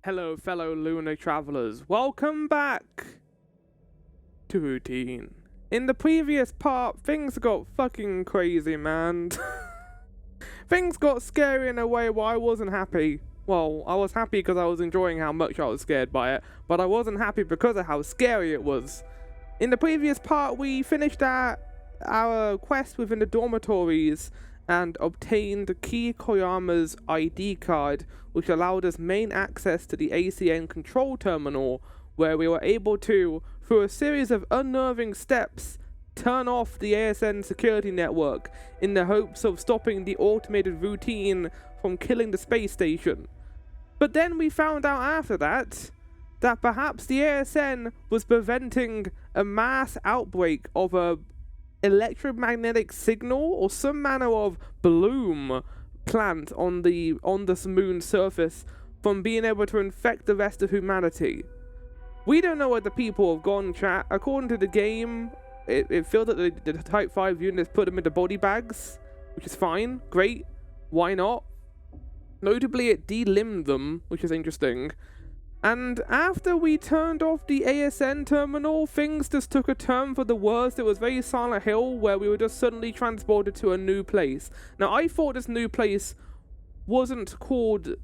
Hello, fellow lunar travelers. Welcome back to routine. In the previous part, things got fucking crazy, man. Things got scary in a way where I wasn't happy. Well, I was happy because I was enjoying how much I was scared by it, but I wasn't happy because of how scary it was. In the previous part, we finished our quest within the dormitories and obtained Key Koyama's ID card, which allowed us main access to the ACN control terminal, where we were able to, through a series of unnerving steps, turn off the ASN security network in the hopes of stopping the automated routine from killing the space station. But then we found out after that perhaps the ASN was preventing a mass outbreak of a electromagnetic signal or some manner of bloom plant on the moon's surface from being able to infect the rest of humanity. We don't know where the people have gone, chat. According to the game, it feels that the Type 5 units put them into body bags, which is fine, great, why not? Notably, it de-limbed them, which is interesting. And after we turned off the ASN terminal, things just took a turn for the worst. It was very Silent Hill, where we were just suddenly transported to a new place. Now, I thought this new place was called,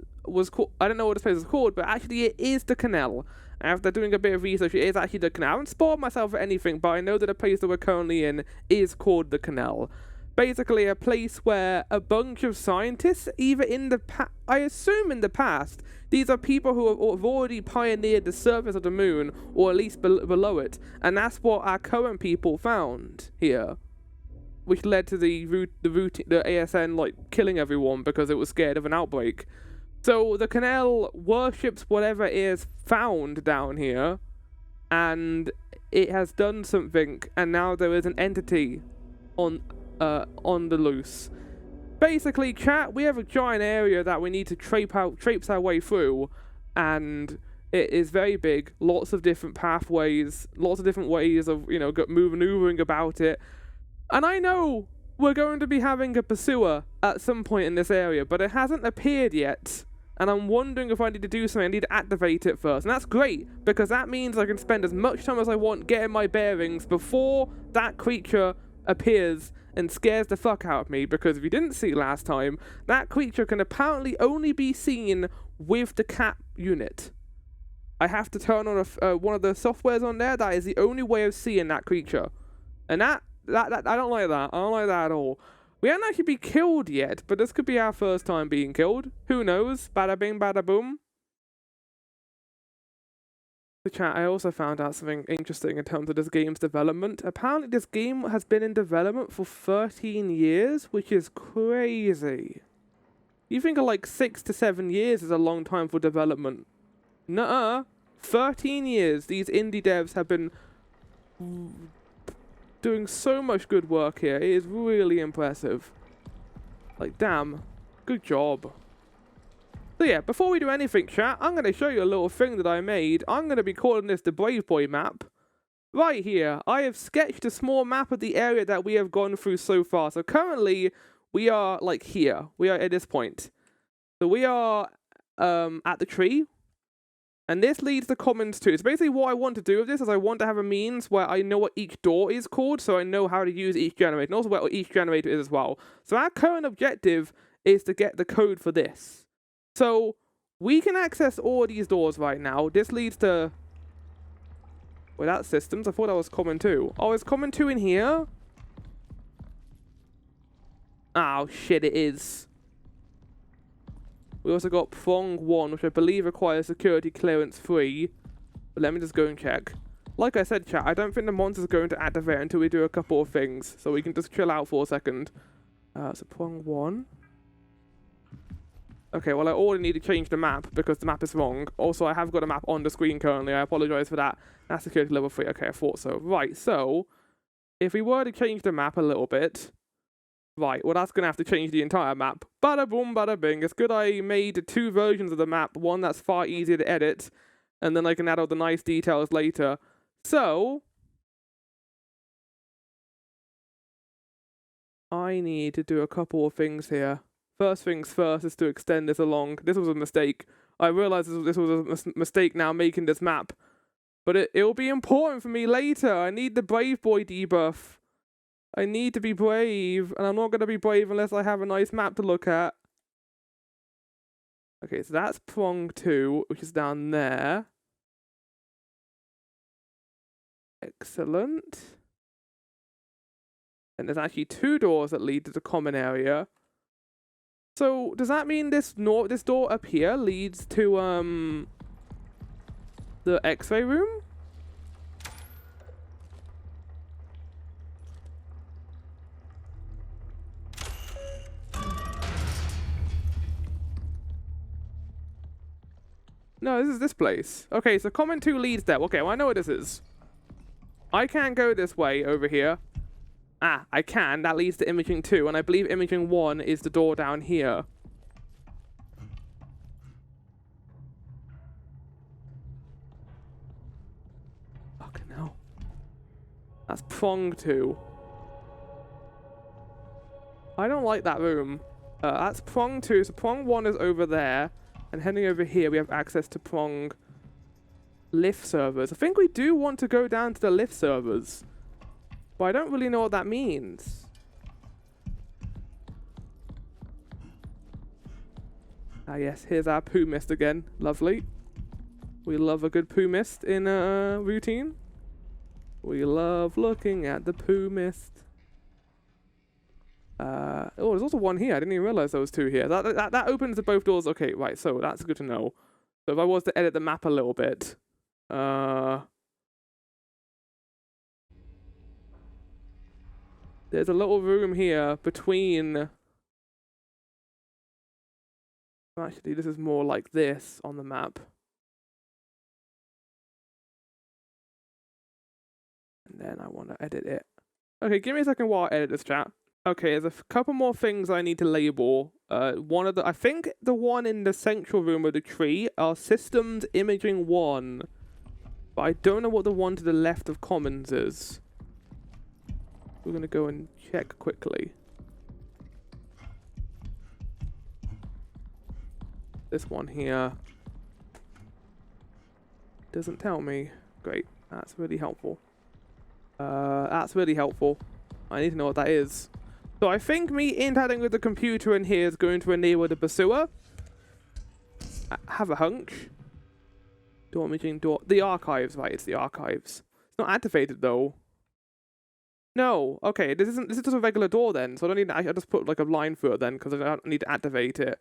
I don't know what this place is called, but actually it is the Canal. After doing a bit of research, it is actually the Canal. I haven't spoiled myself for anything, but I know that the place that we're currently in is called the Canal. Basically a place where a bunch of scientists, either in the I assume in the past, these are people who have already pioneered the surface of the moon, or at least below it, and that's what our current people found here, which led to the ASN like killing everyone because it was scared of an outbreak. So the Canal worships whatever is found down here, and it has done something, and now there is an entity on the loose. Basically, chat, we have a giant area that we need to traipse our way through, and it is very big. Lots of different pathways, lots of different ways of, maneuvering about it. And I know we're going to be having a pursuer at some point in this area, but it hasn't appeared yet. And I'm wondering if I need to do something. I need to activate it first. And that's great, because that means I can spend as much time as I want getting my bearings before that creature appears and scares the fuck out of me, because if you didn't see last time, that creature can apparently only be seen with the cat unit. I have to turn on one of the softwares on there. That is the only way of seeing that creature. And that I don't like that. I don't like that at all. We haven't actually been killed yet, but this could be our first time being killed. Who knows? Bada bing, bada boom. The chat, I also found out something interesting in terms of this game's development. Apparently this game has been in development for 13 years, which is crazy. You think of like 6 to 7 years is a long time for development. Nuh-uh. 13 years these indie devs have been doing so much good work here. It is really impressive. Like, damn. Good job. So yeah, before we do anything, chat, I'm going to show you a little thing that I made. I'm going to be calling this the Brave Boy map. Right here, I have sketched a small map of the area that we have gone through so far. So currently, we are, like, here. We are at this point. So we are at the tree. And this leads to commons too. So basically what I want to do with this is I want to have a means where I know what each door is called, so I know how to use each generator, and also what each generator is as well. So our current objective is to get the code for this. So, we can access all of these doors right now. This leads to... Wait, that's systems. I thought that was common 2. Oh, is common 2 in here? Oh, shit, it is. We also got prong 1, which I believe requires security clearance 3. But let me just go and check. Like I said, chat, I don't think the monster's going to activate until we do a couple of things. So we can just chill out for a second. So prong 1... Okay, well, I already need to change the map because the map is wrong. Also, I have got a map on the screen currently. I apologize for that. That's security level 3. Okay, I thought so. Right, so if we were to change the map a little bit... Right, well, that's going to have to change the entire map. Bada boom, bada bing. It's good I made 2 versions of the map. One that's far easier to edit, and then I can add all the nice details later. So... I need to do a couple of things here. First things first is to extend this along. This was a mistake. I realize this was a mistake now making this map. But it'll be important for me later. I need the brave boy debuff. I need to be brave, and I'm not going to be brave unless I have a nice map to look at. Okay, so that's prong 2, which is down there. Excellent. And there's actually 2 doors that lead to the common area. So does that mean this door up here leads to the X-ray room? No, this is this place. Okay, so common 2 leads there. Okay, well I know what this is. I can't go this way over here. Ah, I can. That leads to imaging 2, and I believe imaging 1 is the door down here. Fucking hell. That's prong 2. I don't like that room. That's prong 2, so prong 1 is over there. And heading over here, we have access to prong lift servers. I think we do want to go down to the lift servers. But I don't really know what that means. Ah yes, here's our poo mist again. Lovely. We love a good poo mist in a routine. We love looking at the poo mist. Oh, there's also one here. I didn't even realize there was 2 here. That opens to both doors. Okay, right. So that's good to know. So if I was to edit the map a little bit, there's a little room here between. Actually, this is more like this on the map. And then I want to edit it. Okay, give me a second while I edit this, chat. Okay, there's a couple more things I need to label. I think the one in the central room of the tree are systems imaging 1. But I don't know what the one to the left of commons is. We're going to go and check quickly. This one here doesn't tell me. Great, that's really helpful. That's really helpful. I need to know what that is. So I think me interacting with the computer in here is going to enable the pursuer. I have a hunch. Door imaging door. The archives, right? It's the archives. It's not activated though. No. Okay. This is just a regular door then. So I don't need. I just put like a line through it then because I don't need to activate it.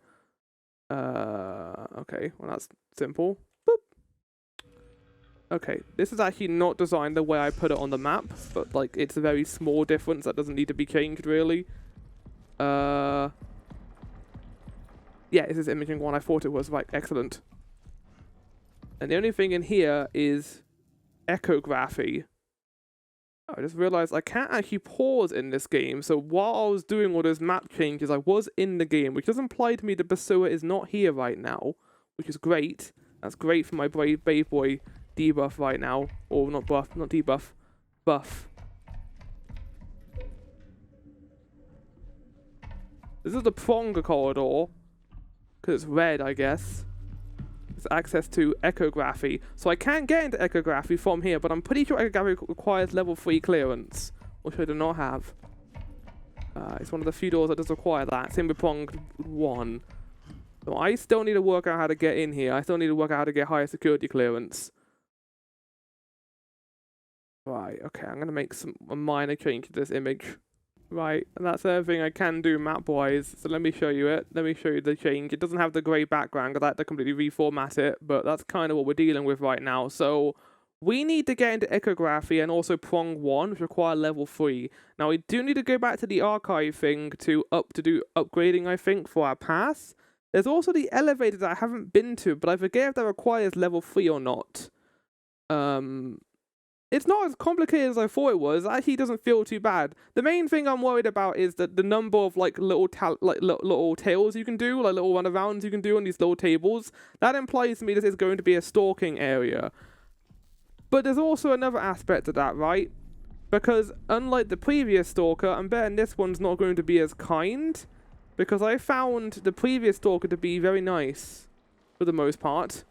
Okay. Well, that's simple. Boop. Okay, this is actually not designed the way I put it on the map, but like it's a very small difference that doesn't need to be changed really. Yeah, this is imaging 1. I thought it was right. Excellent. And the only thing in here is echography. I just realized I can't actually pause in this game, so while I was doing all those map changes, I was in the game, which does imply to me the pursuer is not here right now, which is great. That's great for my brave boy debuff right now, or not buff, not debuff, buff. This is the prong corridor, because it's red, I guess. It's access to echography, so I can get into echography from here, but I'm pretty sure echography requires level 3 clearance, which I do not have. It's one of the few doors that does require that. Same with prong 1. So I still need to work out how to get in here. I still need to work out how to get higher security clearance. Right, okay, I'm going to make a minor change to this image. Right, and that's everything I can do map-wise, so let me show you it. Let me show you the change. It doesn't have the grey background, because I had to completely reformat it, but that's kind of what we're dealing with right now. So, we need to get into echography and also prong 1, which require level 3. Now, we do need to go back to the archive thing to do upgrading, I think, for our pass. There's also the elevator that I haven't been to, but I forget if that requires level 3 or not. It's not as complicated as I thought it was. It actually doesn't feel too bad. The main thing I'm worried about is that the number of like little tails you can do, like little runarounds you can do on these little tables. That implies to me this is going to be a stalking area. But there's also another aspect to that, right? Because unlike the previous stalker, I'm betting this one's not going to be as kind. Because I found the previous stalker to be very nice. for the most part.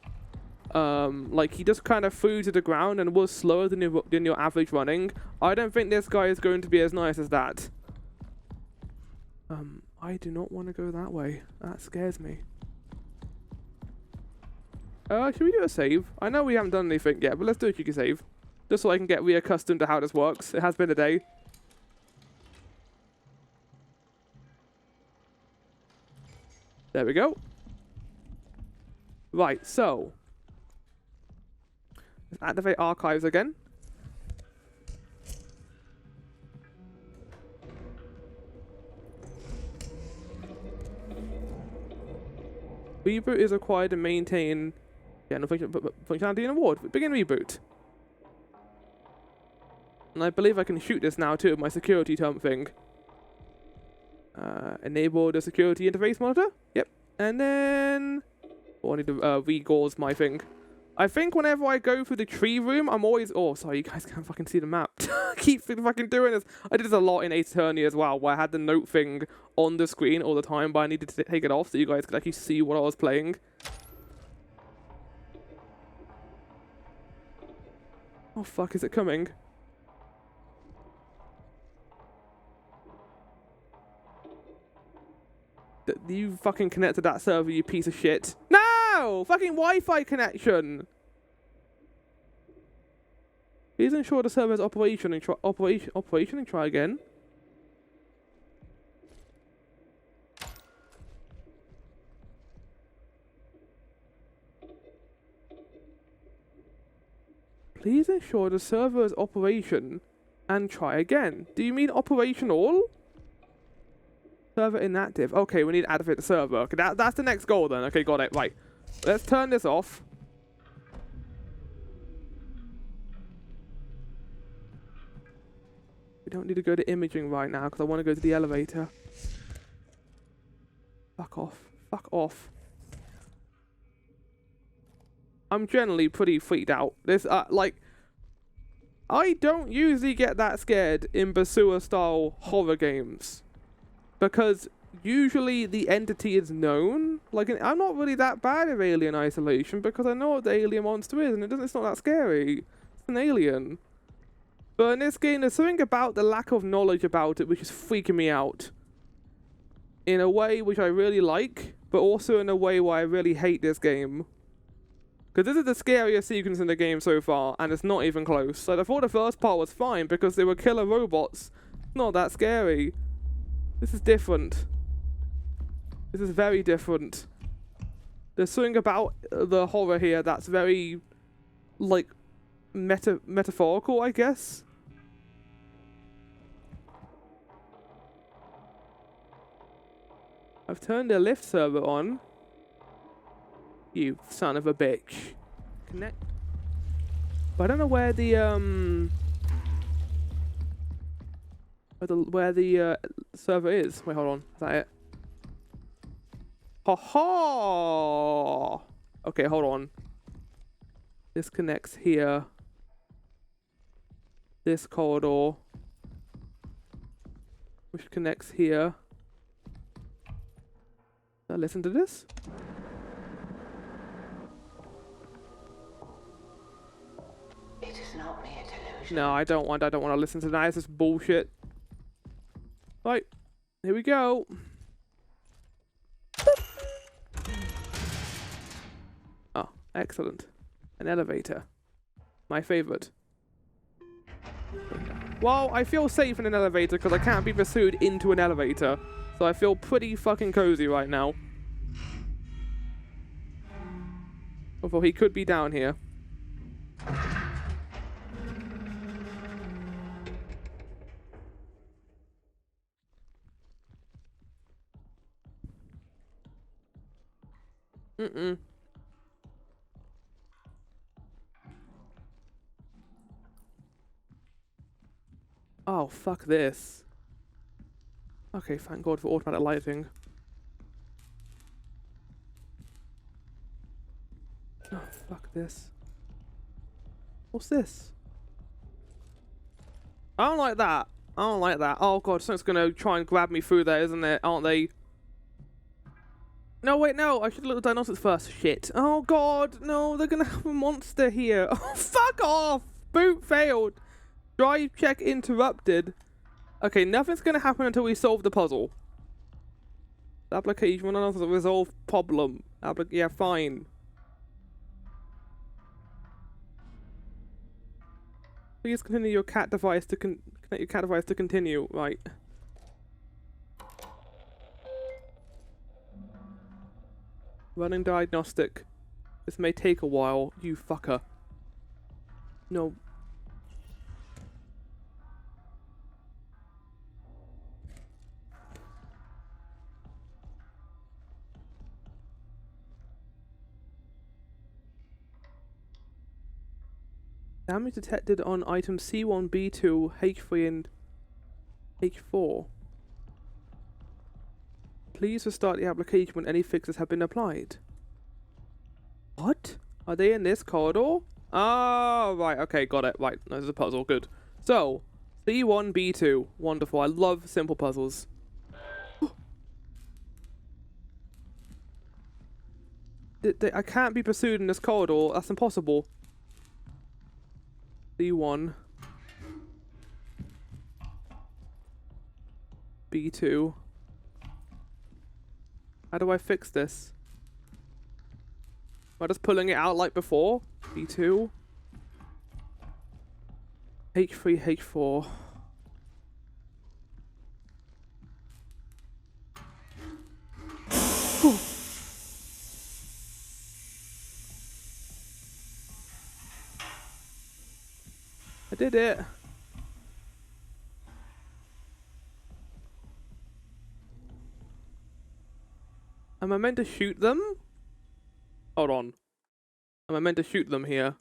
Like, he just kind of flew to the ground and was slower than your average running. I don't think this guy is going to be as nice as that. I do not want to go that way. That scares me. Should we do a save? I know we haven't done anything yet, but let's do a cheeky save. Just so I can get reaccustomed to how this works. It has been a day. There we go. Right, so. Let's activate archives again. Reboot is required to maintain functionality and award. Begin reboot. And I believe I can shoot this now too with my security term thing. Enable the security interface monitor. Yep. And then... Oh, I need to re-gauze my thing. I think whenever I go through the tree room, I'm always... Oh, sorry, you guys can't fucking see the map. I keep fucking doing this. I did this a lot in Ace Attorney as well, where I had the note thing on the screen all the time, but I needed to take it off so you guys could actually see what I was playing. Oh, fuck, is it coming? You fucking connect to that server, you piece of shit. No! Fucking Wi-Fi connection! Please ensure the server's operation and try again. Please ensure the server's operation and try again. Do you mean operational? Server inactive. Okay, we need to activate the server. Okay, that's the next goal then. Okay, got it. Right. Let's turn this off. We don't need to go to imaging right now because I want to go to the elevator. Fuck off. Fuck off. I'm generally pretty freaked out. This, like... I don't usually get that scared in Basua-style horror games. Because usually the entity is known. Like, I'm not really that bad at Alien Isolation because I know what the alien monster is and it's not that scary. It's an alien. But in this game, there's something about the lack of knowledge about it which is freaking me out. In a way which I really like, but also in a way where I really hate this game. Because this is the scariest sequence in the game so far, and it's not even close. Like, I thought the first part was fine because they were killer robots. Not that scary. This is different. This is very different. There's something about the horror here that's very, like, metaphorical, I guess. I've turned the lift server on. You son of a bitch. Connect. But I don't know where the server is. Wait, hold on. Is that it? Ha ha! Okay, hold on. This connects here. This corridor, which connects here. Now listen to this. It is not mere delusion. No, I don't want to listen to that. It's just bullshit. Right, here we go. Oh, excellent. An elevator. My favorite. Well, I feel safe in an elevator because I can't be pursued into an elevator. So I feel pretty fucking cozy right now. Although he could be down here. Mm-mm. Oh, fuck this. Okay, thank God for automatic lighting. Oh, fuck this. What's this? I don't like that. I don't like that. Oh God, something's gonna try and grab me through there, isn't it? Aren't they? No, wait, no. I should look at the diagnostics first. Shit. Oh, God. No, they're going to have a monster here. Oh, fuck off. Boot failed. Drive check interrupted. Okay, nothing's going to happen until we solve the puzzle. Application, one another resolve problem. Yeah, fine. Please continue your cat device to connect your cat device to continue. Right. Running diagnostic. This may take a while, you fucker. No. Damage detected on items C1, B2, H3, and H4. Please restart the application when any fixes have been applied. What? Are they in this corridor? Oh, right. Okay, got it. Right, there's a puzzle. Good. So, C1, B2. Wonderful. I love simple puzzles. I can't be pursued in this corridor. That's impossible. C1. B2. How do I fix this? Am I just pulling it out like before? B2. H3, H4. I did it. Am I meant to shoot them? Hold on. Am I meant to shoot them here?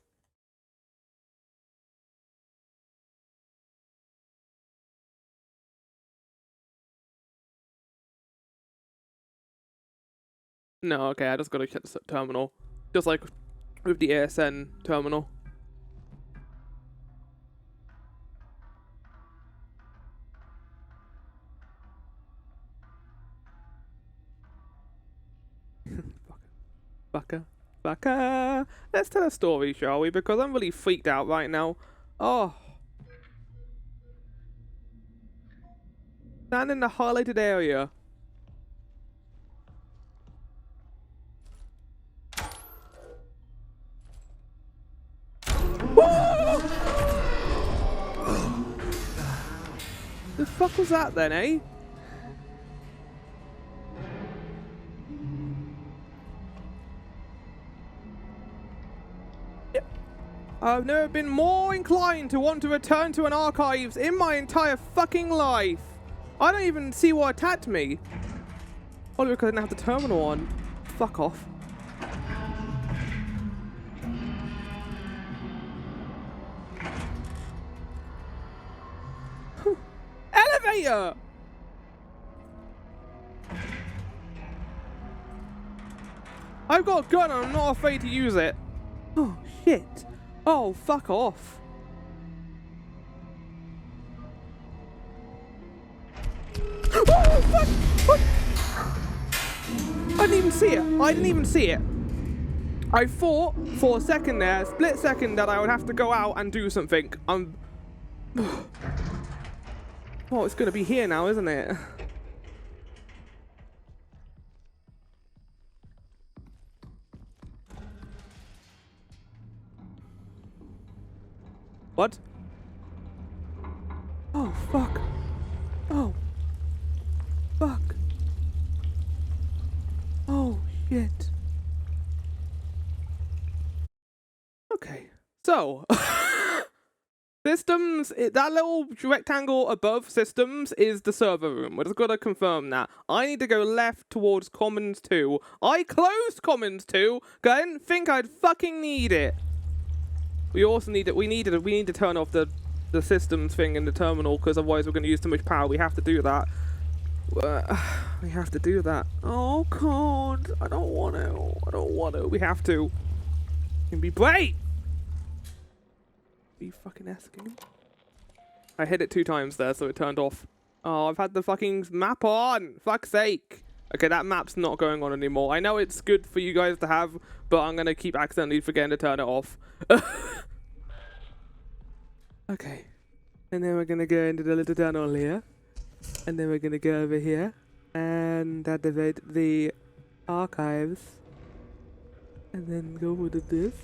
No, okay, I just gotta check the terminal. Just like with the ASN terminal. Fucker. Fucker. Let's tell a story, shall we? Because I'm really freaked out right now. Oh. Stand in the highlighted area. The fuck was that then, eh? I've never been more inclined to want to return to an archives in my entire fucking life. I don't even see what attacked me. Only because I didn't have the terminal on. Fuck off. Elevator! I've got a gun and I'm not afraid to use it. Oh, shit. Oh, fuck off. Oh, fuck! What? I didn't even see it. I didn't even see it. I thought for a second there, a split second, that I would have to go out and do something. Oh, it's gonna be here now, isn't it? What? Oh, fuck. Oh. Fuck. Oh, shit. Okay. So. Systems, that little rectangle above systems is the server room. We're just gotta confirm that. I need to go left towards Commons 2. I closed Commons 2 because I didn't think I'd fucking need it. We also need it. We need to turn off the systems thing in the terminal because otherwise we're going to use too much power. We have to do that. We have to do that. Oh God, I don't want to. I don't want to. We have to. It can be great. Are you fucking asking? I hit it 2 times there, so it turned off. Oh, I've had the fucking map on. Fuck's sake. Okay, that map's not going on anymore. I know it's good for you guys to have, but I'm gonna keep accidentally forgetting to turn it off. Okay. And then we're gonna go into the little tunnel here. And then we're gonna go over here. And activate the archives. And then go with this.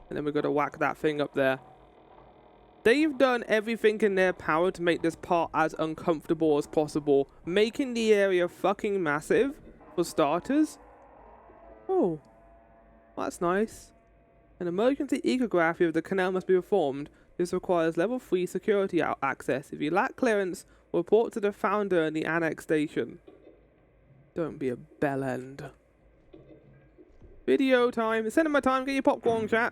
And then we've got to whack that thing up there. They've done everything in their power to make this part as uncomfortable as possible, making the area fucking massive, for starters. Oh, that's nice. An emergency ecography of the canal must be performed. This requires level 3 security access. If you lack clearance, report to the founder in the annex station. Don't be a bellend. Video time, cinema time, get your popcorn, chat.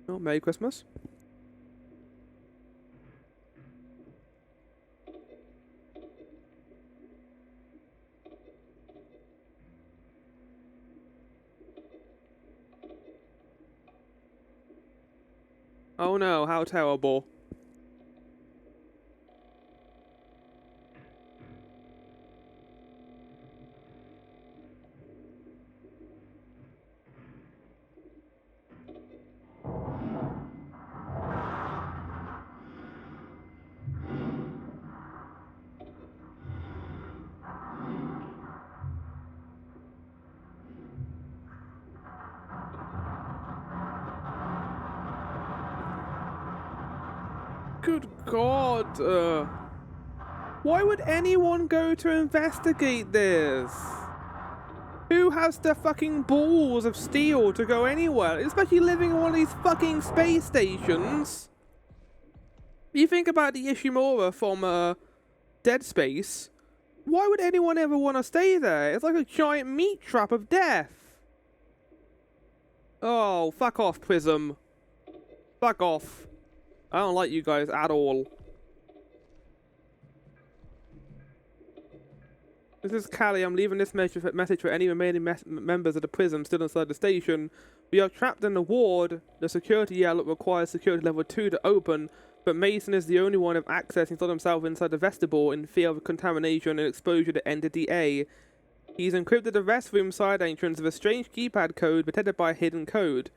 Oh, Merry Christmas. Oh no, how terrible. Good God. Why would anyone go to investigate this? Who has the fucking balls of steel to go anywhere? Especially living on one of these fucking space stations. You think about the Ishimura from Dead Space. Why would anyone ever want to stay there? It's like a giant meat trap of death. Oh, fuck off, Prism. Fuck off. I don't like you guys at all. This is Callie. I'm leaving this message for any remaining members of the Prism still inside the station. We are trapped in the ward. The security outlet requires security level 2 to open, but Mason is the only one with access inside himself inside the vestibule in fear of contamination and exposure to Entity A. He's encrypted the restroom side entrance with a strange keypad code protected by a hidden code.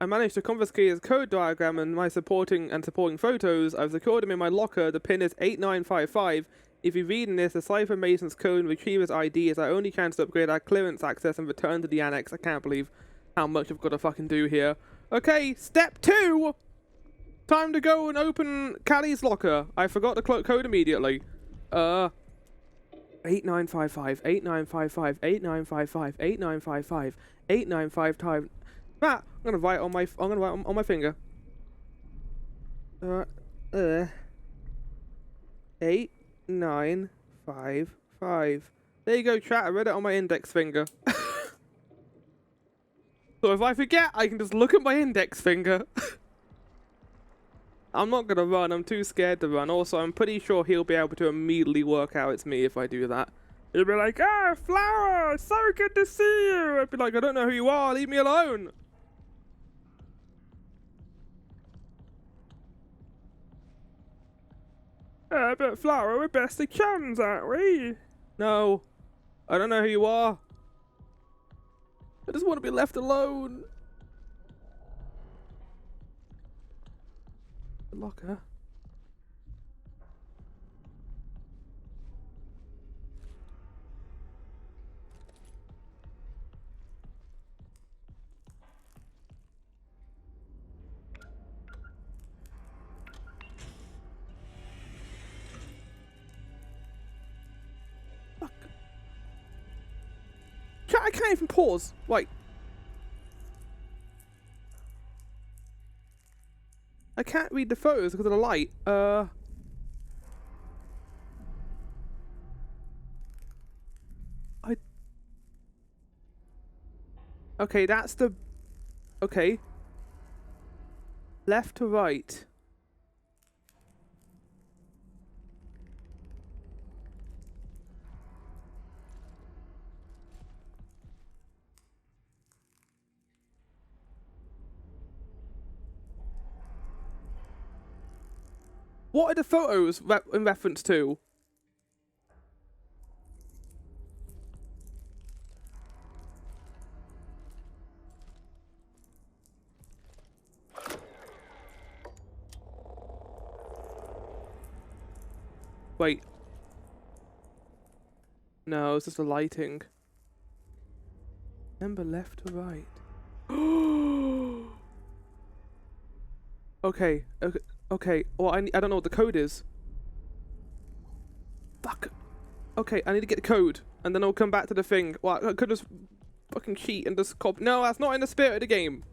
I managed to confiscate his code diagram and my supporting photos. I've secured him in my locker. The pin is 8955. If you read in this, decipher Mason's code and retrieve his ID is our only chance to upgrade our clearance access and return to the annex. I can't believe how much I've got to fucking do here. Okay, step 2! Time to go and open Callie's locker. I forgot the code immediately. 8955, 8955, 8955, 8955, 8955. Matt, I'm gonna write on my finger. 8955. There you go, chat. I read it on my index finger. So if I forget, I can just look at my index finger. I'm not gonna run. I'm too scared to run. Also, I'm pretty sure he'll be able to immediately work out it's me if I do that. He'll be like, "Ah, Flower, so good to see you." I'd be like, "I don't know who you are. Leave me alone." But Flower, we're best of chums, aren't we? No, I don't know who you are. I just want to be left alone. The locker. I can't even pause. Like, I can't read the photos because of the light. Okay, that's the... Okay. Left to right. What are the photos in reference to? Wait. No, it's just the lighting. Remember left to right. Okay, okay, okay. Well, I don't know what the code is. Fuck. Okay, I need to get the code, and then I'll come back to the thing. Well, I could just fucking cheat and just cop. No, that's not in the spirit of the game.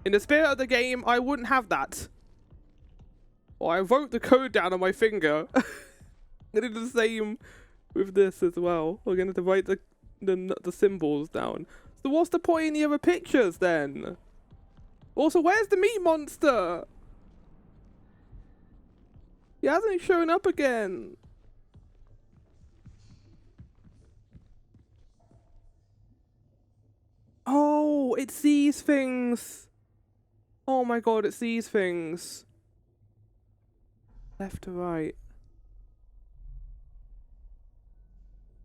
In the spirit of the game, I wouldn't have that. Well, I wrote the code down on my finger. I'm gonna do the same with this as well. We're gonna have to write the symbols down. So what's the point in the other pictures then? Also, where's the meat monster? He hasn't shown up again. Oh, it's these things. Oh my god, it's these things. Left to right.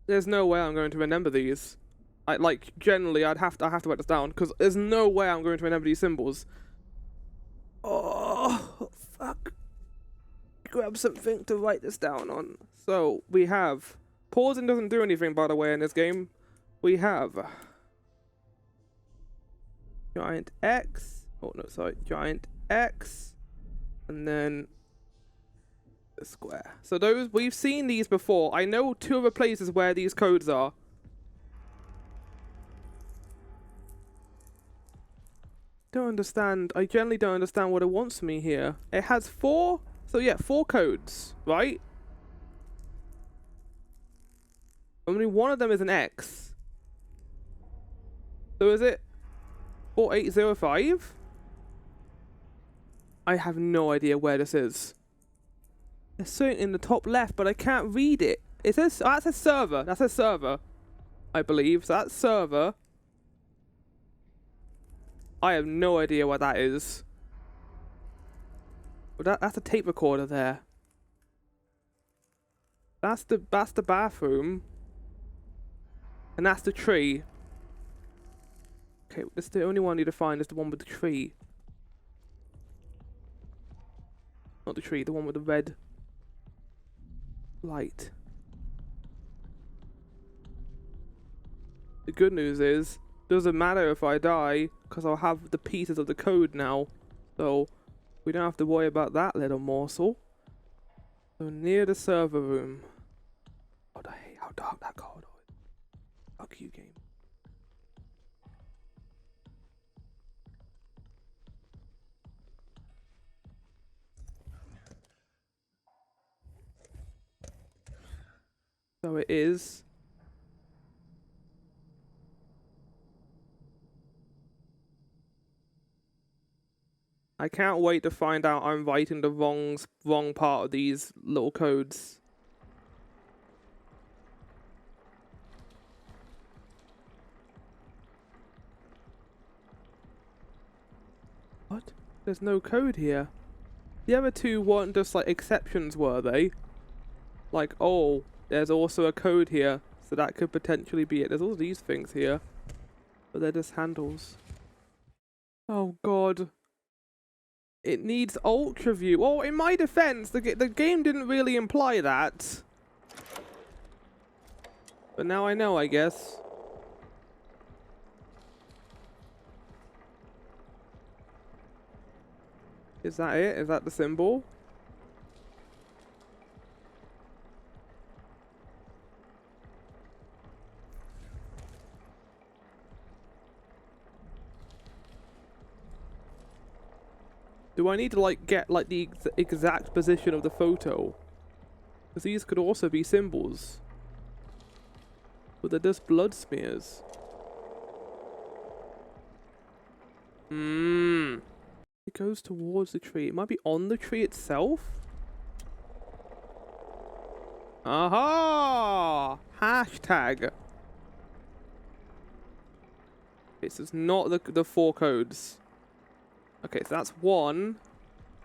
There's no way I'm going to remember these. Generally, I have to write this down, because there's no way I'm going to remember these symbols. Oh, fuck. Grab something to write this down on. So, we have... Pausing doesn't do anything, by the way, in this game. We have... Giant X. Oh, no, sorry. Giant X. And then... the square. So those... We've seen these before. I know two other places where these codes are. Don't understand. I generally don't understand what it wants me here. It has 4... So yeah, 4 codes, right? Only one of them is an X. So is it 4805? I have no idea where this is. It's certainly in the top left, but I can't read it. It says... Oh, that says server. That says server, I believe. So that's server. I have no idea what that is. But that's a tape recorder there. That's the bathroom. And that's the tree. Okay, this is the only one I need to find, is the one with the tree. Not the tree, the one with the red light. The good news is, doesn't matter if I die, because I'll have the pieces of the code now. So, we don't have to worry about that little morsel. So, near the server room. God, I hate how dark that corridor is. Fuck you, game. So it is. I can't wait to find out I'm writing the wrong part of these little codes. What? There's no code here. The other two weren't just like exceptions, were they? Like, oh, there's also a code here, so that could potentially be it. There's all these things here, but they're just handles. Oh god. It needs ultra view. Well, in my defense, the game didn't really imply that. But now I know, I guess. Is that it? Is that the symbol? Do I need to like get like the exact position of the photo? Because these could also be symbols. But they're just blood smears. Hmm. It goes towards the tree. It might be on the tree itself. Aha! Hashtag. This is not the 4 codes. Okay, so that's one.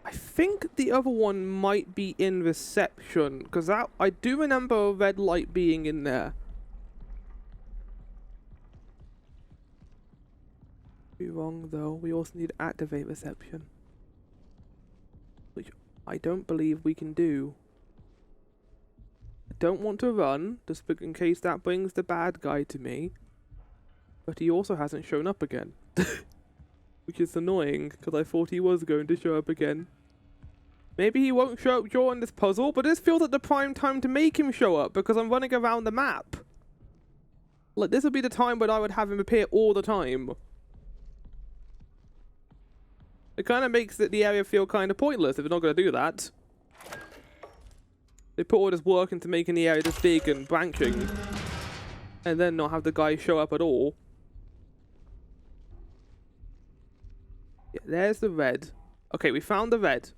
I think the other one might be in reception, because that I do remember a red light being in there. Be wrong though. We also need to activate reception, which I don't believe we can do. I don't want to run, just in case that brings the bad guy to me. But he also hasn't shown up again. Which is annoying, because I thought he was going to show up again. Maybe he won't show up during this puzzle, but this feels like the prime time to make him show up, because I'm running around the map. Like, this would be the time when I would have him appear all the time. It kind of makes the area feel kind of pointless if they're not going to do that. They put all this work into making the area this big and branching, and then not have the guy show up at all. Yeah, there's the red. Okay, we found the red.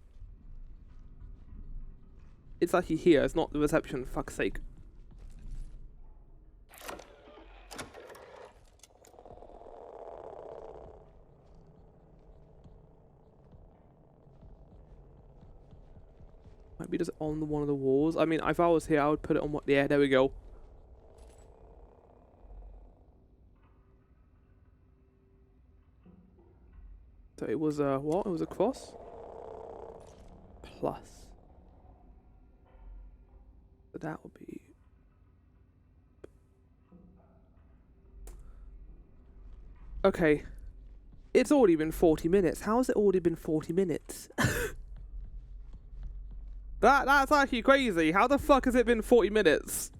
It's actually here, it's not the reception, fuck's sake. Might be just on one of the walls. I mean, if I was here, I would put it on what... Yeah, there we go. So it was a... what? It was a cross? Plus. So that would be... Okay. It's already been 40 minutes. How has it already been 40 minutes? That's actually crazy. How the fuck has it been 40 minutes?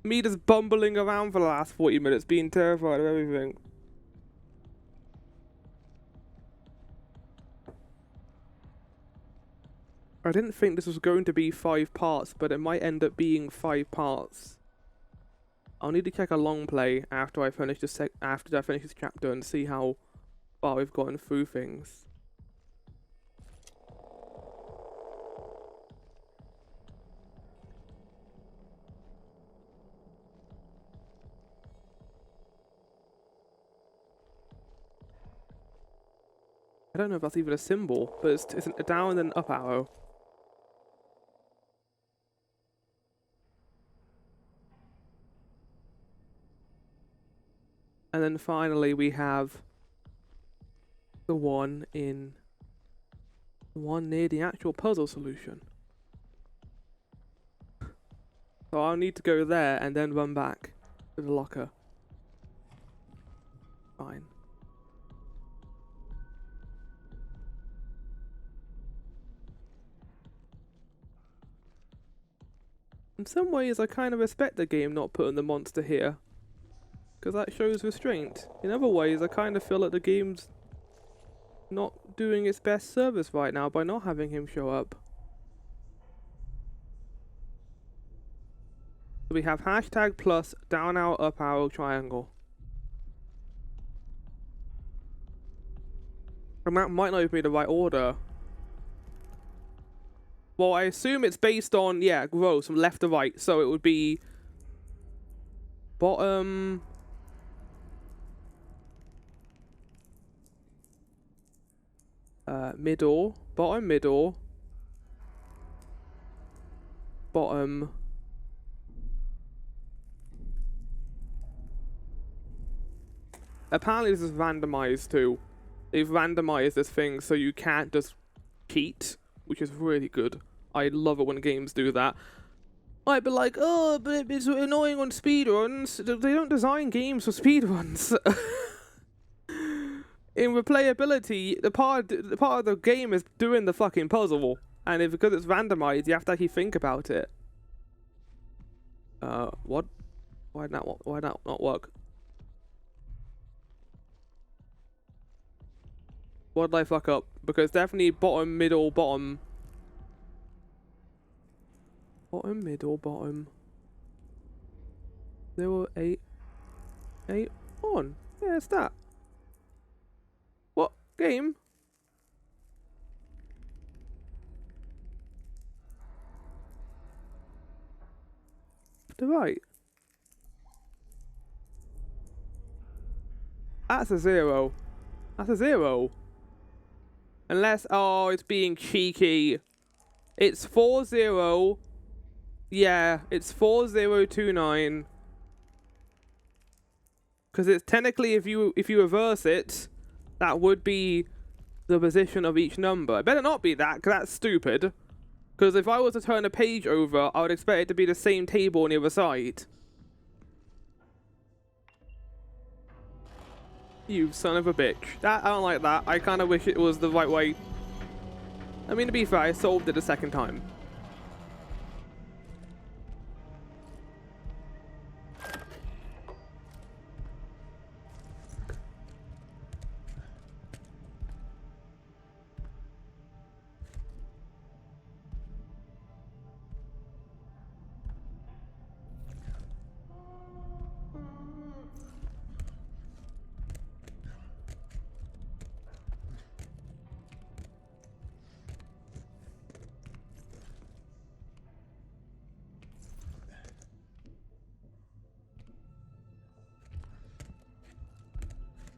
Me just bumbling around for the last 40 minutes, being terrified of everything. I didn't think this was going to be 5 parts, but it might end up being 5 parts. I'll need to check a long play after I finish this chapter and see how far we've gotten through things. I don't know if that's even a symbol, but it's a down and an up arrow. And then finally we have the one near the actual puzzle solution. So I'll need to go there and then run back to the locker. Fine. In some ways, I kind of respect the game not putting the monster here, because that shows restraint. In other ways, I kind of feel like the game's not doing its best service right now by not having him show up. So we have hashtag plus down arrow, up arrow, triangle. And that might not even be the right order. Well, I assume it's based on, yeah, rows from left to right. So it would be bottom, middle, bottom, middle, bottom, apparently this is randomized too. They've randomized this thing so you can't just cheat, which is really good. I love it when games do that. I'd be like, oh, but it's annoying on speedruns. They don't design games for speedruns. In replayability, the part of the game is doing the fucking puzzle, and because it's randomized, you have to actually think about it. What? Why not work? What did I fuck up? Because definitely bottom, middle, bottom. Bottom, middle, bottom. 0, 8, 8, 1. Yeah, it's that. What? Game? To the right. That's a 0. That's a 0. Unless, oh, it's being cheeky. It's 40. Yeah, it's 4029. Because it's technically, if you reverse it, that would be the position of each number. It better not be that, because that's stupid. Because if I was to turn a page over, I would expect it to be the same table on the other side. You son of a bitch. I don't like that. I kind of wish it was the right way. I mean, to be fair, I solved it a second time.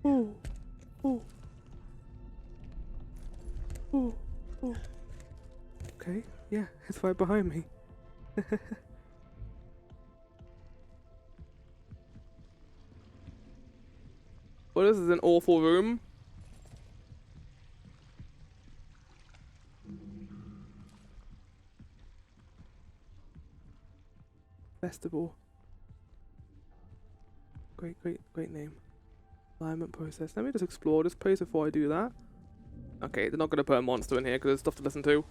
Ooh. Ooh. Ooh. Ooh. Okay, yeah, it's right behind me. Well, this is an awful room. Festival. Great name. Alignment process. Let me just explore this place before I do that. Okay, they're not going to put a monster in here because there's stuff to listen to.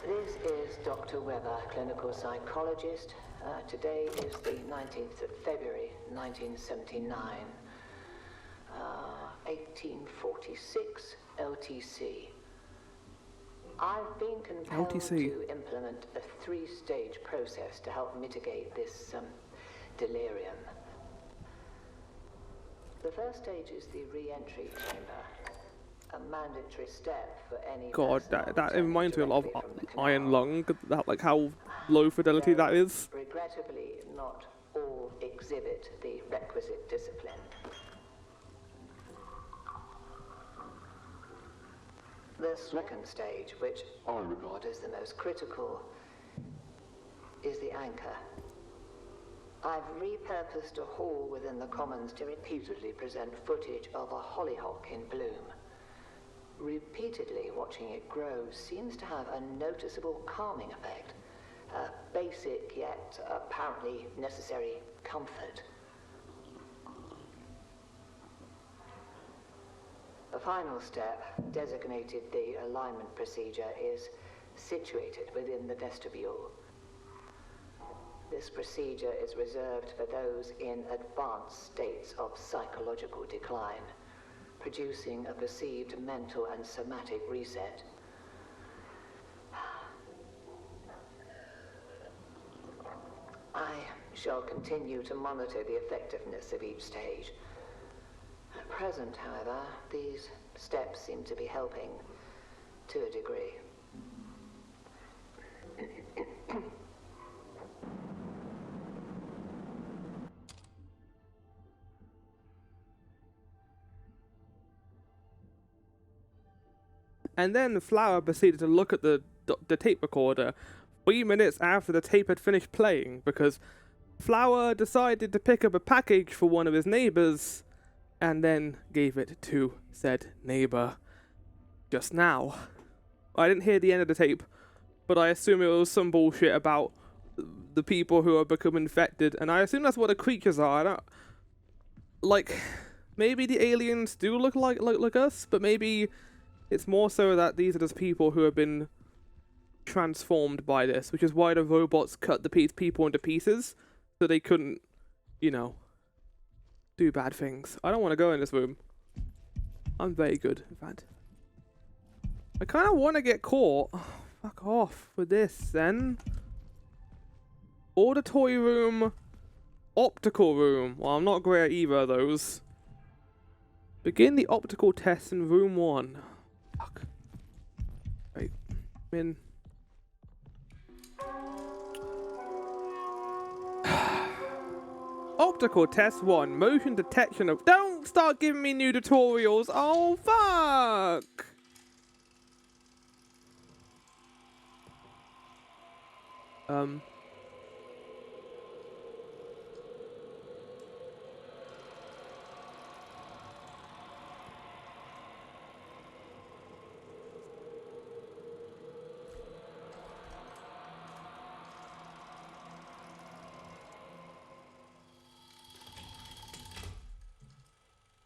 This is Dr. Weber, clinical psychologist. Today is the 19th of February, 1979. 1846 LTC. I've been compelled to implement a 3-stage process to help mitigate this delirium. The first stage is the re-entry chamber, a mandatory step for any. God, that reminds me a lot of Iron Lung. That, like, how low fidelity that is. Regrettably, not all exhibit the requisite discipline. The second stage, which I regard as the most critical, is the anchor. I've repurposed a hall within the Commons to repeatedly present footage of a hollyhock in bloom. Repeatedly watching it grow seems to have a noticeable calming effect, a basic yet apparently necessary comfort. The final step, designated the alignment procedure, is situated within the vestibule. This procedure is reserved for those in advanced states of psychological decline, producing a perceived mental and somatic reset. I shall continue to monitor the effectiveness of each stage. At present, however, these steps seem to be helping to a degree. And then Flower proceeded to look at the tape recorder 3 minutes after the tape had finished playing, because Flower decided to pick up a package for one of his neighbors and then gave it to said neighbor just now. I didn't hear the end of the tape, but I assume it was some bullshit about the people who are become infected, and I assume that's what the creatures are. I don't, like, maybe the aliens do look like us, but maybe it's more so that these are just people who have been transformed by this, which is why the robots cut the people into pieces, so they couldn't, you know, do bad things. I don't want to go in this room. I'm very good, in fact. I kind of want to get caught. Oh, fuck off with this, then. Auditory room. Optical room. Well, I'm not great at either of those. Begin the optical test in room 1. Fuck. Wait. I'm in. Optical test 1. Motion detection of. Don't start giving me new tutorials. Oh, fuck.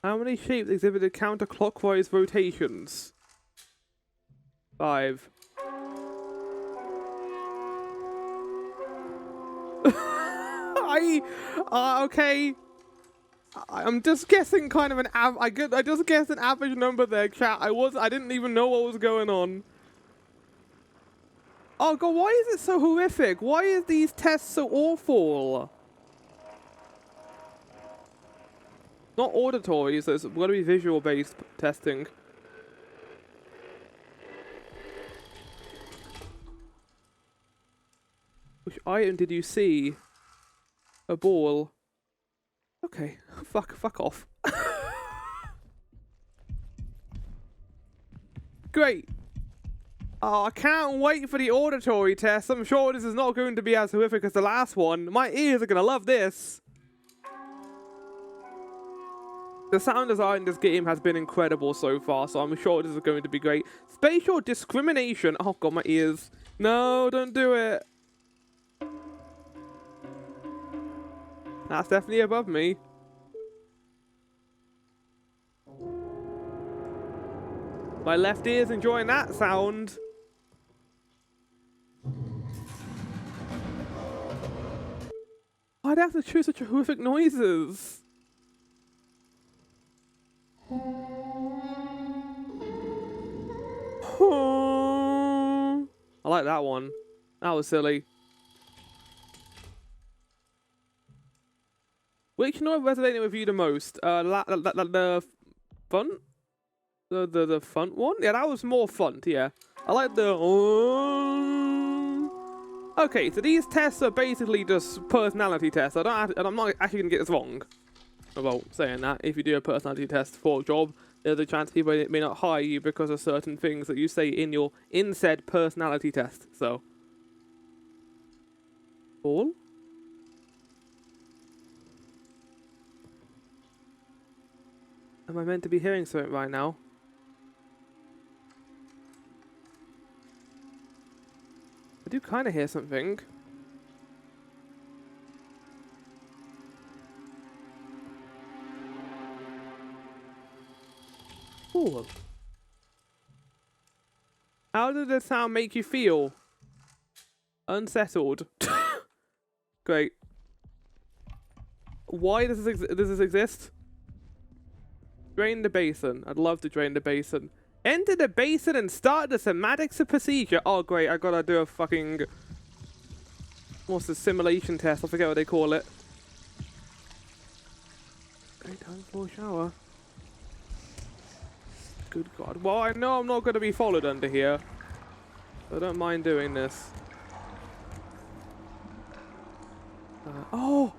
How many shapes exhibited counterclockwise rotations? 5. Okay. I'm just guessing kind of an I just guessed an average number there, chat. I didn't even know what was going on. Oh god, why is it so horrific? Why are these tests so awful? Not auditory, so it's gotta be visual based testing. Which item did you see? A ball. Okay, fuck off. Great. Oh, I can't wait for the auditory test. I'm sure this is not going to be as horrific as the last one. My ears are gonna love this. The sound design in this game has been incredible so far, so I'm sure this is going to be great. Spatial discrimination. Oh god, my ears. No, don't do it. That's definitely above me. My left ear's enjoying that sound. Why'd I have to choose such horrific noises? I like that one. That was silly. Which noise resonated with you the most? The fun? The fun one? Yeah, that was more fun, yeah. I like the... Okay, so these tests are basically just personality tests. And I'm not actually going to get this wrong about saying that. If you do a personality test for a job, there's a chance people may not hire you because of certain things that you say in said personality test. So... Ball? Am I meant to be hearing something right now? I do kind of hear something. Ooh. How did the sound make you feel? Unsettled. Great. Why does this exist? Drain the basin. I'd love to drain the basin. Enter the basin and start the somatic procedure. Oh, great. I gotta do a fucking... What's the simulation test? I forget what they call it. Okay, time for a shower. Good God. Well, I know I'm not gonna be followed under here. So I don't mind doing this. Oh!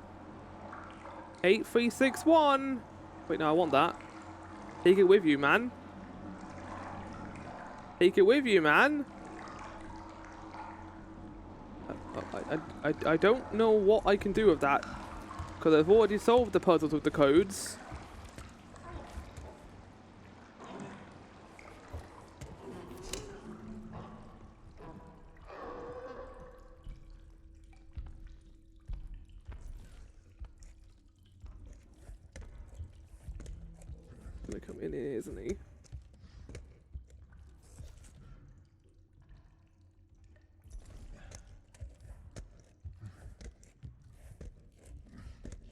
8361! Wait, no, I want that. Take it with you, man. Take it with you, man. I don't know what I can do with that. Because I've already solved the puzzles with the codes. Gonna come in here, isn't he?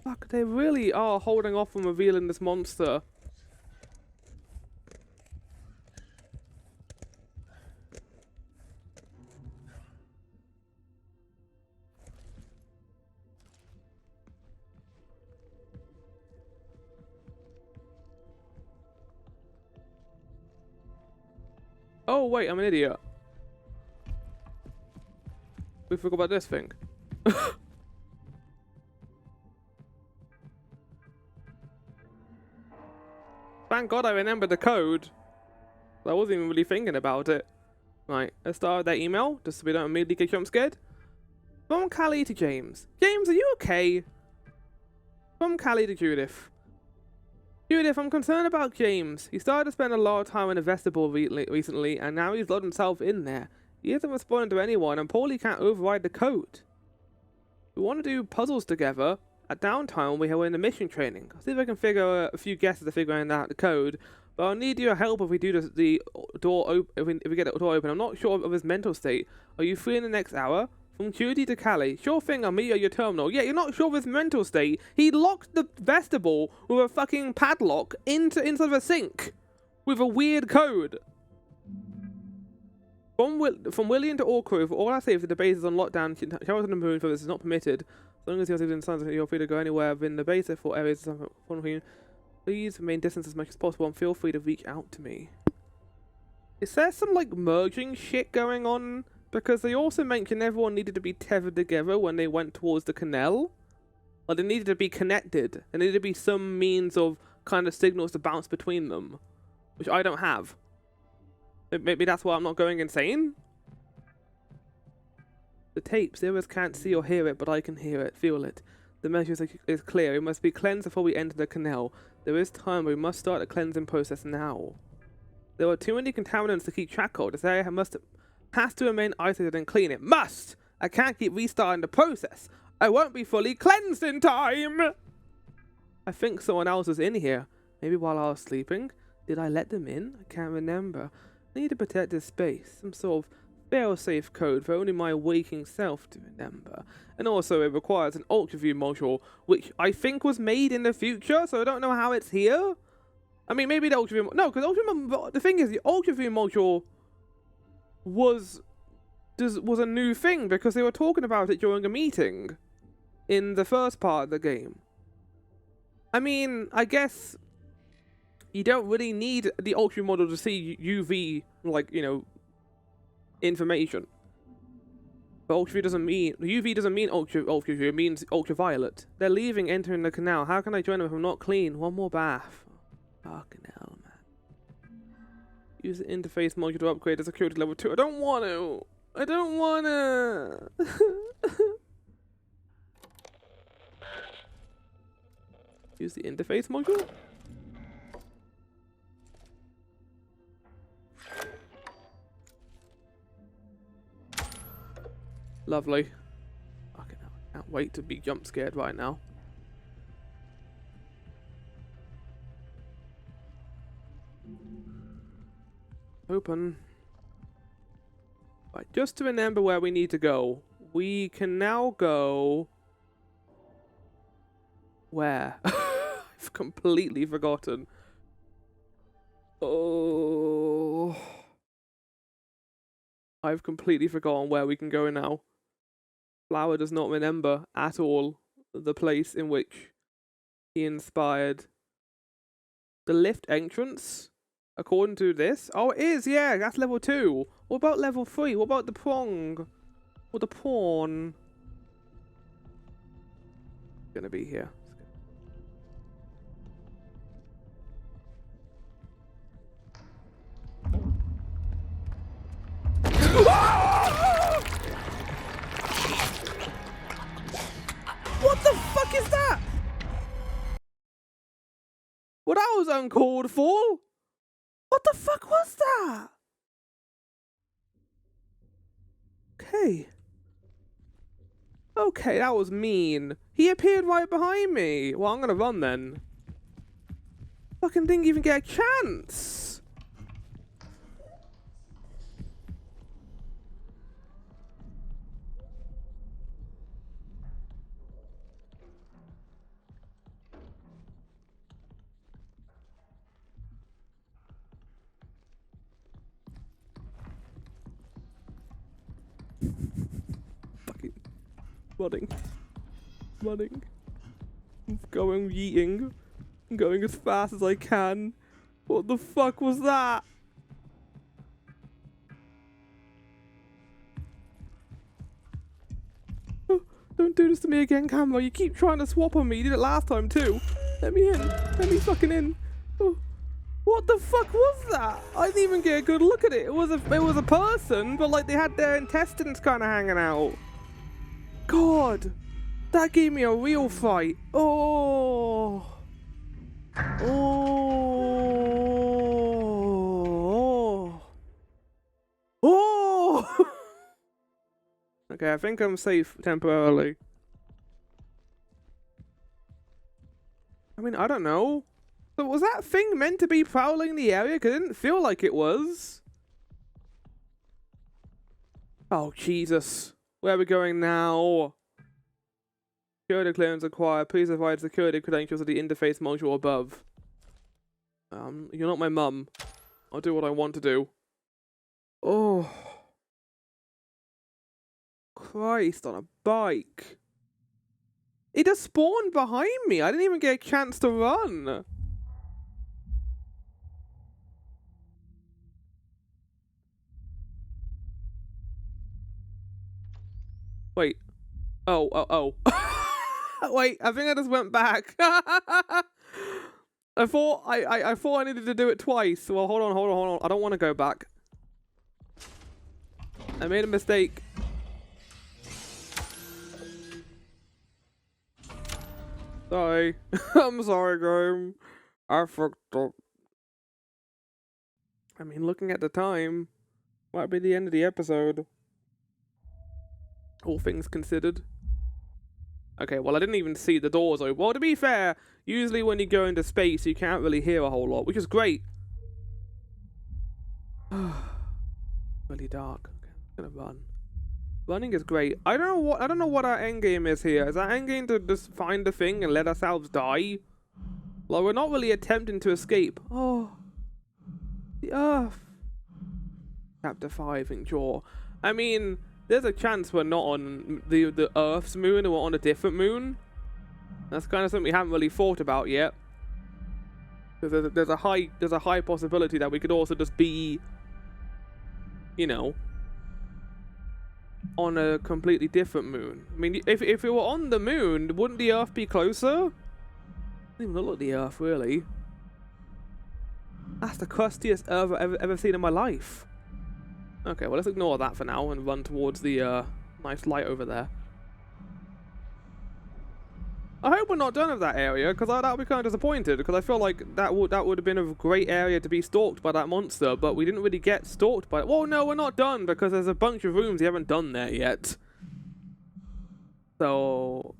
Fuck, they really are holding off on revealing this monster. Oh, wait, I'm an idiot. We forgot about this thing. Thank God I remembered the code. I wasn't even really thinking about it. Right, let's start with that email, just so we don't immediately get jump scared. From Callie to James. James, are you okay? From Callie to Judith. Judith, I'm concerned about James. He started to spend a lot of time in the vestibule recently, and now he's locked himself in there. He isn't responding to anyone, and Paulie can't override the code. We want to do puzzles together at downtime when we are in the mission training. I'll see if I can figure a few guesses to figuring out the code, but I'll need your help if we do the door open. If we get the door open, I'm not sure of his mental state. Are you free in the next hour? From Judy to Callie. Sure thing, I'll meet you at your terminal. Yeah, you're not sure of his mental state. He locked the vestibule with a fucking padlock inside of a sink with a weird code. From William to Orcrove, all I say is that the base is on lockdown. Showers on the moon for this is not permitted. As long as you're in signs, you're free to go anywhere within the base. For areas, please remain distance as much as possible and feel free to reach out to me. Is there some like merging shit going on? Because they also mentioned everyone needed to be tethered together when they went towards the canal. Or they needed to be connected. There needed to be some means of kind of signals to bounce between them. Which I don't have. Maybe that's why I'm not going insane? The tapes, the others can't see or hear it, but I can hear it, feel it. The measure is clear. It must be cleansed before we enter the canal. There is time, but we must start the cleansing process now. There are too many contaminants to keep track of. This area has to remain isolated and clean. It must! I can't keep restarting the process. I won't be fully cleansed in time! I think someone else was in here. Maybe while I was sleeping. Did I let them in? I can't remember. I need to protect this space. Some sort of fail-safe code for only my waking self to remember. And also it requires an ultraview module, which I think was made in the future, so I don't know how it's here. I mean, maybe the ultraview... No, because the thing is, the ultraview module was a new thing because they were talking about it during a meeting in the first part of the game. I mean, I guess you don't really need the ultraview module to see UV, like, you know, information. But UV doesn't mean ultraview, it means ultraviolet. They're leaving, entering the canal. How can I join them if I'm not clean? One more bath. Fucking hell, man. Use the interface module to upgrade the security level 2. I don't want to. I don't want to. Use the interface module? Lovely. Okay, I can't wait to be jump scared right now. Open. Right, just to remember where we need to go. We can now go... Where? I've completely forgotten. Oh... I've completely forgotten where we can go now. Flower does not remember at all the place in which he inspired the lift entrance. According to this, oh, it is, yeah, that's level 2. What about level 3? What about the prong? Or the pawn? Gonna be here. What the fuck is that? Well, that was uncalled for. What the fuck was that? Okay. Okay, that was mean. He appeared right behind me. Well, I'm gonna run then. Fucking didn't even get a chance. Fucking running. I'm going yeeting. I'm going as fast as I can. What the fuck was that? do this to me again, camera. You keep trying to swap on me. You did it last time too. Let me in. Let me fucking in. Oh. What the fuck was that? I didn't even get a good look at it. It was a person, but like they had their intestines kind of hanging out. God, that gave me a real fright. Oh. Oh. Oh. Okay, I think I'm safe temporarily. I mean, I don't know. So was that thing meant to be prowling the area? Because it didn't feel like it was. Oh, Jesus. Where are we going now? Security clearance acquired. Please provide security credentials of the interface module above. You're not my mum. I'll do what I want to do. Oh. Christ, on a bike. It just spawned behind me. I didn't even get a chance to run. Wait. Oh. Wait, I think I just went back. I thought I needed to do it twice. Well, hold on. I don't want to go back. I made a mistake. Sorry. I'm sorry, Graham. I fucked up. I mean, looking at the time, might be the end of the episode. All things considered. Okay, well, I didn't even see the doors open. Well, to be fair, usually when you go into space, you can't really hear a whole lot, which is great. Really dark. Okay, I'm gonna run. Running is great. I don't know what our end game is here. Is our end game to just find the thing and let ourselves die? Like, we're not really attempting to escape. Oh, the Earth. Chapter 5, Endure. I mean, there's a chance we're not on the Earth's moon and we're on a different moon. That's kind of something we haven't really thought about yet. There's a high possibility that we could also just be, you know, on a completely different moon. I mean, if we were on the moon, wouldn't the Earth be closer? I didn't even look at the Earth, really. That's the crustiest Earth I've ever seen in my life. Okay, well, let's ignore that for now and run towards the nice light over there. I hope we're not done with that area, because that would be kind of disappointed, because I feel like that would have been a great area to be stalked by that monster, but we didn't really get stalked by it. Well, no, we're not done, because there's a bunch of rooms we haven't done there yet. So,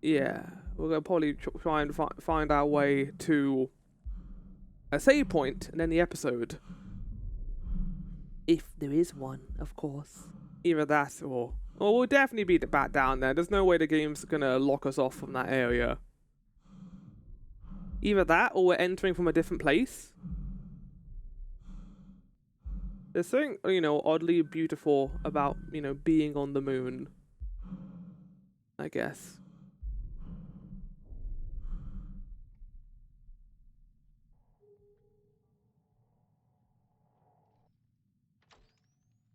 yeah, we're going to probably try and find our way to a save point and end the episode. If there is one, of course. Either that or... Well, we'll definitely be back down there. There's no way the game's gonna lock us off from that area. Either that, or we're entering from a different place. There's something, you know, oddly beautiful about, you know, being on the moon. I guess.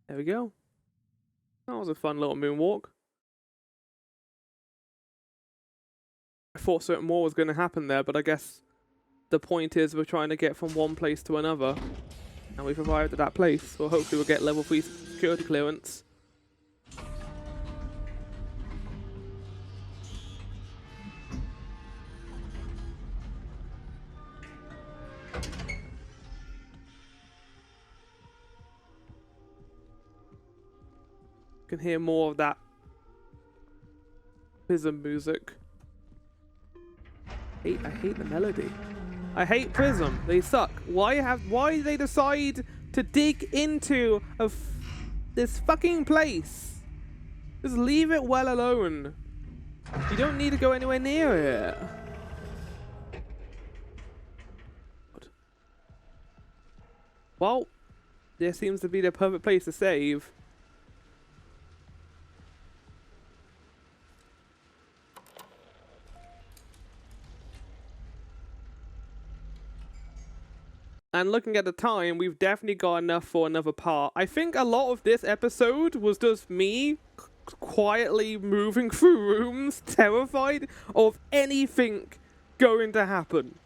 There we go. That was a fun little moonwalk. I thought something more was going to happen there, but I guess the point is we're trying to get from one place to another. And we've arrived at that place, so hopefully we'll get level 3 security clearance. Can hear more of that Prism music. I hate the melody. I hate Prism. They suck. Why did they decide to dig into this fucking place? Just leave it well alone. You don't need to go anywhere near it. Well, there seems to be the perfect place to save. And looking at the time, we've definitely got enough for another part. I think a lot of this episode was just me quietly moving through rooms, terrified of anything going to happen.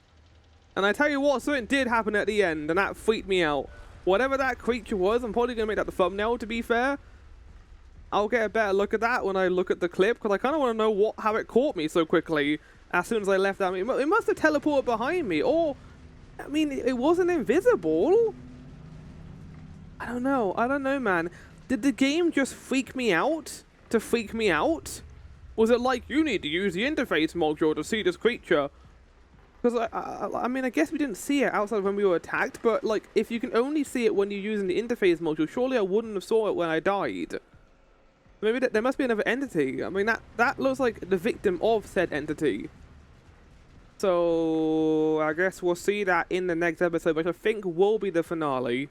And I tell you what, something did happen at the end, and that freaked me out. Whatever that creature was, I'm probably going to make that the thumbnail, to be fair. I'll get a better look at that when I look at the clip, because I kind of want to know how it caught me so quickly as soon as I left that. It must have teleported behind me, or, I mean, it wasn't invisible. I don't know, man. Did the game just freak me out to freak me out? Was it like, you need to use the interface module to see this creature? Because, I mean, I guess we didn't see it outside when we were attacked, but, like, if you can only see it when you're using the interface module, surely I wouldn't have saw it when I died. Maybe there must be another entity. I mean, that looks like the victim of said entity. So, I guess we'll see that in the next episode, which I think will be the finale.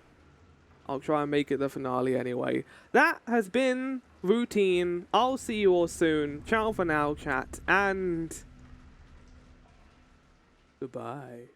I'll try and make it the finale anyway. That has been Routine. I'll see you all soon. Ciao for now, chat, and goodbye.